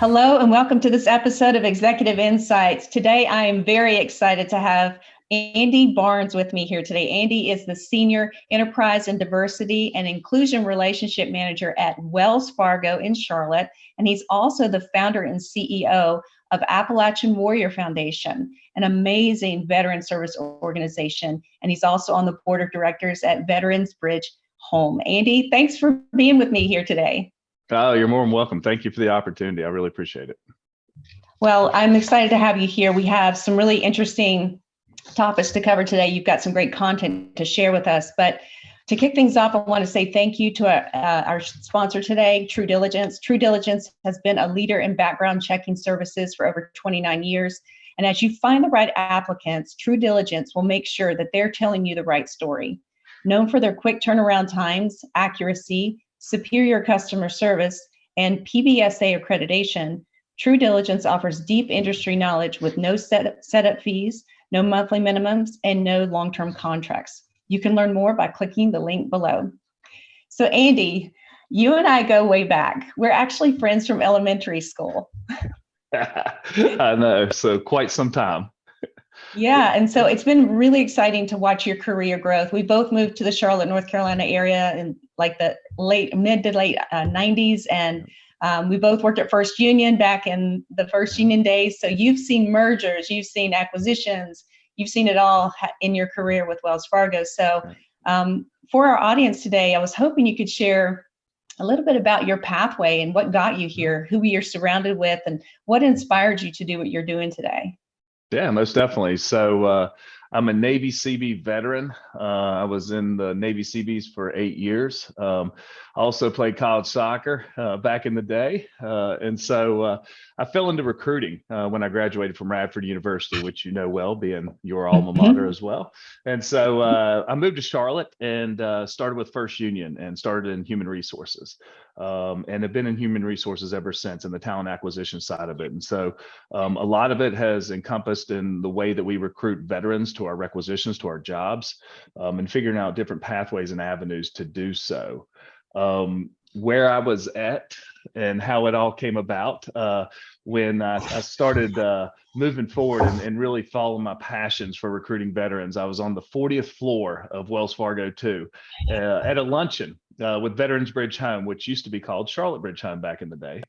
Hello and welcome to this episode of Executive Insights. Today, I am very excited to have Andy Barnes with me here today. Andy is the Senior Enterprise and Diversity and Inclusion Relationship Manager at Wells Fargo in Charlotte, and he's also the founder and CEO of Appalachian Warrior Foundation, an amazing veteran service organization, and he's also on the board of directors at Veterans Bridge Home. Andy, thanks for being with me here today. Oh, you're more than welcome. Thank you for the opportunity. I really appreciate it. Well, I'm excited to have you here. We have some really interesting topics to cover today. You've got some great content to share with us. But to kick things off, I want to say thank you to our sponsor today, True Diligence. True Diligence has been a leader in background checking services for over 29 years. And as you find the right applicants, True Diligence will make sure that they're telling you the right story. Known for their quick turnaround times, accuracy, superior customer service, and PBSA accreditation, True Diligence offers deep industry knowledge with no setup fees, no monthly minimums, and no long-term contracts. You can learn more by clicking the link below. So Andy, you and I go way back. We're actually friends from elementary school. I know, so quite some time. Yeah, and so it's been really exciting to watch your career growth. We both moved to the Charlotte, North Carolina area in like the mid to late 90s, and we both worked at First Union back in the First Union days. So you've seen mergers, you've seen acquisitions, you've seen it all in your career with Wells Fargo. So for our audience today, I was hoping you could share a little bit about your pathway and what got you here, who you're surrounded with, and what inspired you to do what you're doing today. Yeah, most definitely. So I'm a Navy Seabee veteran. I was in the Navy Seabees for 8 years. I also played college soccer back in the day. And so I fell into recruiting when I graduated from Radford University, which you know well, being your alma mater as well. And so I moved to Charlotte and started with First Union and started in human resources. And have been in human resources ever since, in the talent acquisition side of it. And so a lot of it has encompassed in the way that we recruit veterans to our requisitions, to our jobs, and figuring out different pathways and avenues to do so. Where I was at and how it all came about when I started moving forward and really following my passions for recruiting veterans. I was on the 40th floor of Wells Fargo 2 at a luncheon with Veterans Bridge Home, which used to be called Charlotte Bridge Home back in the day.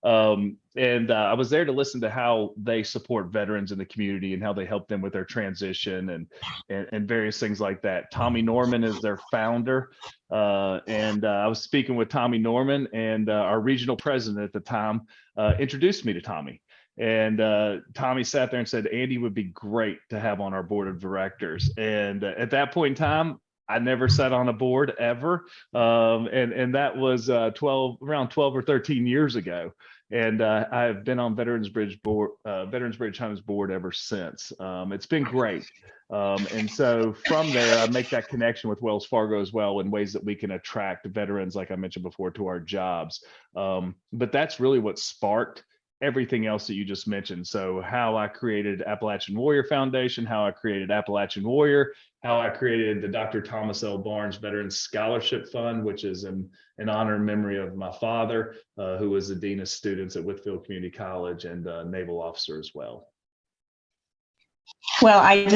And I was there to listen to how they support veterans in the community and how they help them with their transition and various things like that. Tommy Norman is their founder. And I was speaking with Tommy Norman, and our regional president at the time introduced me to Tommy. And Tommy sat there and said, Andy would be great to have on our board of directors. And at that point in time, I never sat on a board ever. And that was around 12 or 13 years ago. And I've been on Veterans Bridge Homes board ever since. It's been great. And so from there, I make that connection with Wells Fargo as well in ways that we can attract veterans, like I mentioned before, to our jobs. But that's really what sparked everything else that you just mentioned. So how I created Appalachian Warrior Foundation, how I created Appalachian Warrior, how I created the Dr. Thomas L. Barnes Veterans Scholarship Fund, which is in honor and memory of my father, who was the Dean of Students at Wytheville Community College and a Naval officer as well. Well,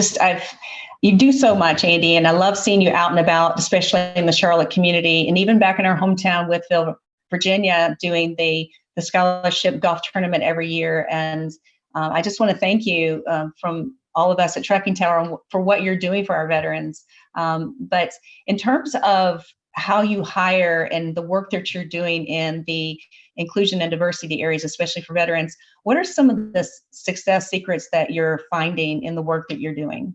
you do so much, Andy, and I love seeing you out and about, especially in the Charlotte community, and even back in our hometown, Wytheville, Virginia, doing the scholarship golf tournament every year. And I just want to thank you from all of us at Trucking Tower for what you're doing for our veterans. But in terms of how you hire and the work that you're doing in the inclusion and diversity areas, especially for veterans, what are some of the success secrets that you're finding in the work that you're doing?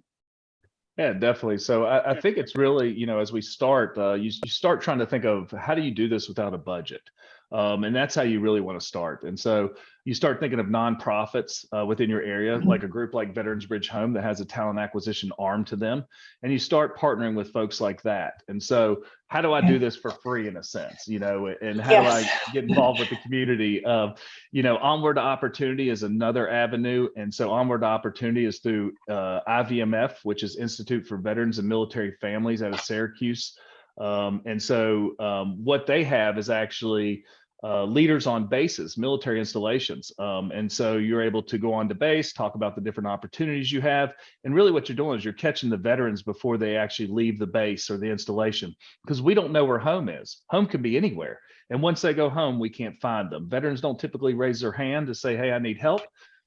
Yeah, definitely. So I think it's really, as we start, you start trying to think of how do you do this without a budget? And that's how you really want to start. And so you start thinking of nonprofits within your area, like a group like Veterans Bridge Home that has a talent acquisition arm to them. And you start partnering with folks like that. And so how do I do this for free in a sense, and how do I get involved with the community? Onward to Opportunity is another avenue. And so Onward to Opportunity is through IVMF, which is Institute for Veterans and Military Families out of Syracuse. And so what they have is actually leaders on bases, military installations. And so you're able to go on to base, talk about the different opportunities you have. And really what you're doing is you're catching the veterans before they actually leave the base or the installation, because we don't know where home is. Home can be anywhere. And once they go home, we can't find them. Veterans don't typically raise their hand to say, hey, I need help.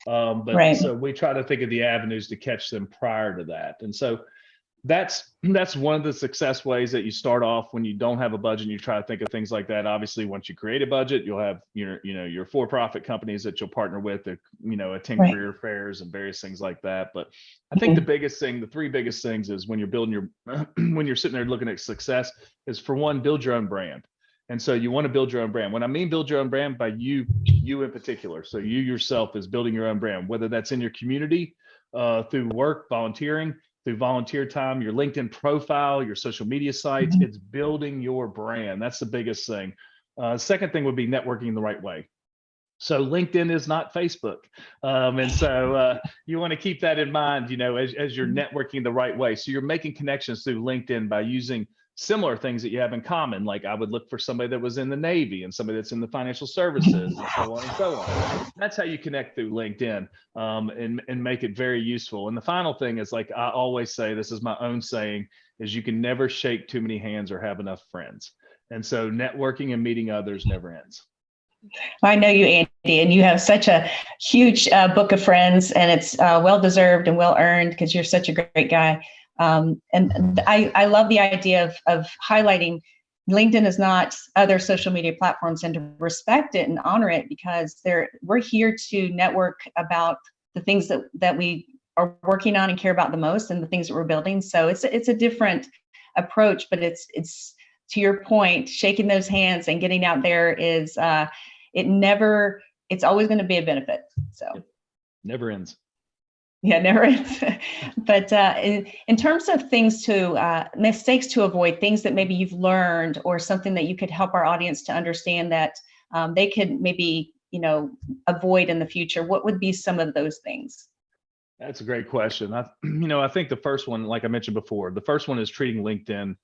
But Right. so we try to think of the avenues to catch them prior to that. And so that's one of the success ways that you start off when you don't have a budget and you try to think of things like that. Obviously, once you create a budget, you'll have your for-profit companies that you'll partner with, that attend Right. career fairs and various things like that. But I think the biggest thing, the three biggest things is when you're building your when you're sitting there looking at success is, for one, build your own brand. And so you want to build your own brand. When I mean build your own brand, by you in particular. So you yourself is building your own brand, whether that's in your community, through work, volunteering, through volunteer time, your LinkedIn profile, your social media sites. It's building your brand. That's the biggest thing. Second thing would be networking the right way. So LinkedIn is not Facebook. And so you want to keep that in mind, as you're networking the right way. So you're making connections through LinkedIn by using similar things that you have in common. Like I would look for somebody that was in the Navy and somebody that's in the financial services and so on and so on. That's how you connect through LinkedIn, and make it very useful. And the final thing is, like I always say, this is my own saying, is you can never shake too many hands or have enough friends. And so networking and meeting others never ends. I know you, Andy, and you have such a huge book of friends, and it's well-deserved and well-earned because you're such a great guy. And I love the idea of highlighting LinkedIn is not other social media platforms, and to respect it and honor it, because we're here to network about the things that we are working on and care about the most, and the things that we're building. So it's a different approach, but it's to your point, shaking those hands and getting out there is it's always going to be a benefit. So never ends. Yeah, never ends. But in terms of things mistakes to avoid, things that maybe you've learned, or something that you could help our audience to understand that they could maybe, avoid in the future, what would be some of those things? That's a great question. I think the first one, like I mentioned before, the first one is treating LinkedIn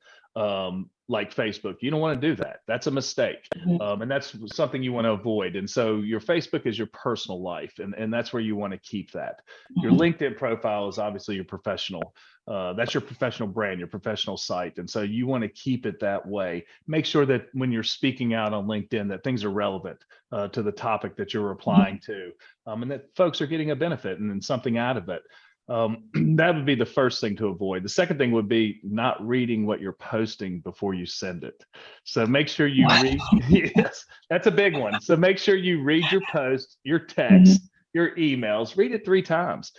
like Facebook. You don't want to do that. That's a mistake. And that's something you want to avoid. And so your Facebook is your personal life, and that's where you want to keep that. Your LinkedIn profile is obviously your professional. That's your professional brand, your professional site. And so you want to keep it that way. Make sure that when you're speaking out on LinkedIn, that things are relevant to the topic that you're replying to, and that folks are getting a benefit and something out of it. That would be the first thing to avoid. The second thing would be not reading what you're posting before you send it. So make sure you read. Yes, that's a big one. So make sure you read your post, your text, your emails, read it 3 times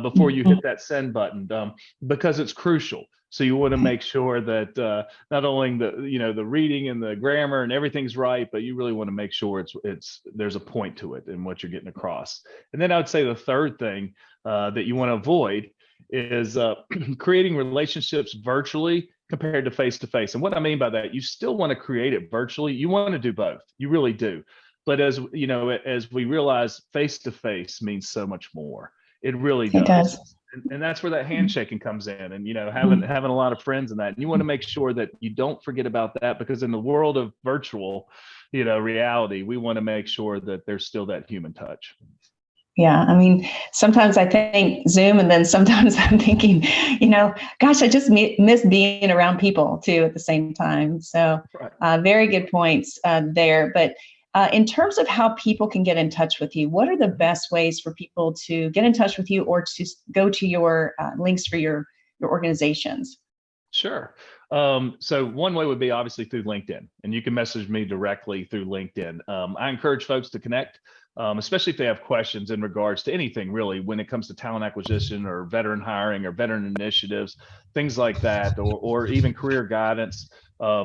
before you hit that send button, because it's crucial. So you want to make sure that not only the reading and the grammar and everything's right, but you really want to make sure there's a point to it and what you're getting across. And then I would say the third thing that you want to avoid is creating relationships virtually compared to face-to-face. And what I mean by that, you still want to create it virtually. You want to do both. You really do. But as we realize, face-to-face means so much more. It really does. It does. And that's where that handshaking comes in, and having a lot of friends in that. And you want to make sure that you don't forget about that, because in the world of virtual, reality, we want to make sure that there's still that human touch. Yeah, I mean, sometimes I think Zoom, and then sometimes I'm thinking, gosh, I just miss being around people too at the same time. So very good points there. But in terms of how people can get in touch with you, what are the best ways for people to get in touch with you, or to go to your links for your organizations? Sure. So one way would be obviously through LinkedIn, and you can message me directly through LinkedIn. I encourage folks to connect, especially if they have questions in regards to anything really, when it comes to talent acquisition or veteran hiring or veteran initiatives, things like that, or even career guidance.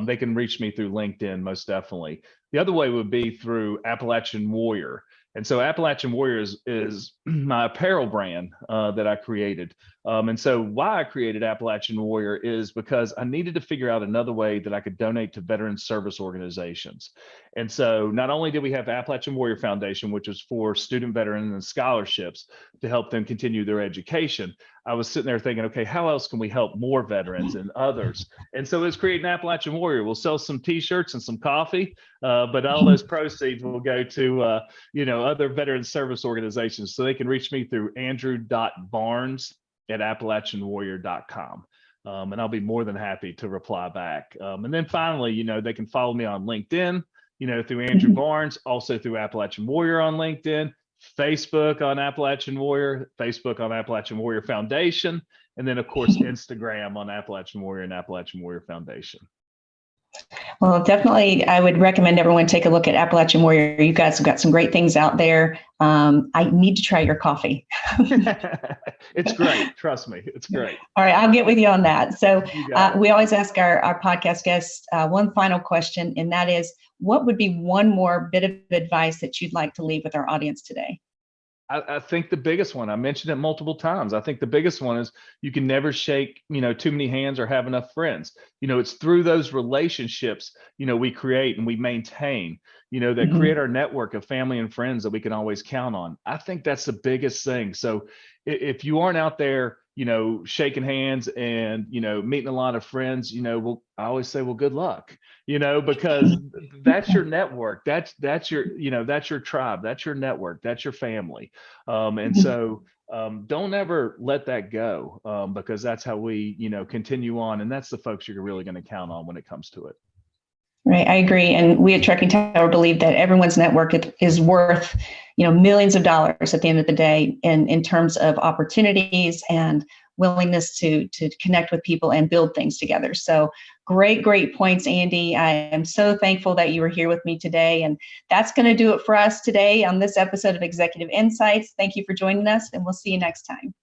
They can reach me through LinkedIn, most definitely. The other way would be through Appalachian Warrior. And so Appalachian Warrior is my apparel brand that I created. And so why I created Appalachian Warrior is because I needed to figure out another way that I could donate to veteran service organizations. And so not only did we have Appalachian Warrior Foundation, which is for student veterans and scholarships to help them continue their education, I was sitting there thinking, okay, how else can we help more veterans and others? And so let's create an Appalachian Warrior. We'll sell some T-shirts and some coffee, but all those proceeds will go to other veteran service organizations. So they can reach me through andrew.barnes@appalachianwarrior.com. And I'll be more than happy to reply back. And then finally, they can follow me on LinkedIn, through Andrew Barnes, also through Appalachian Warrior on LinkedIn, Facebook on Appalachian Warrior, Facebook on Appalachian Warrior Foundation, and then of course, Instagram on Appalachian Warrior and Appalachian Warrior Foundation. Well, definitely, I would recommend everyone take a look at Appalachian Warrior. You guys have got some great things out there. I need to try your coffee. It's great. Trust me, it's great. All right, I'll get with you on that. So we always ask our podcast guests one final question, and that is, what would be one more bit of advice that you'd like to leave with our audience today? I think the biggest one, I mentioned it multiple times. I think the biggest one is you can never shake, too many hands or have enough friends. It's through those relationships, we create and we maintain, that create our network of family and friends that we can always count on. I think that's the biggest thing. So if you aren't out there, shaking hands and, meeting a lot of friends, I always say, well, good luck, because that's your network. That's your, that's your tribe. That's your network. That's your family. And so don't ever let that go, because that's how we, continue on. And that's the folks you're really going to count on when it comes to it. Right, I agree. And we at Trucking Tower believe that everyone's network is worth, millions of dollars at the end of the day in terms of opportunities and willingness to connect with people and build things together. So great points, Andy. I am so thankful that you were here with me today. And that's going to do it for us today on this episode of Executive Insights. Thank you for joining us, and we'll see you next time.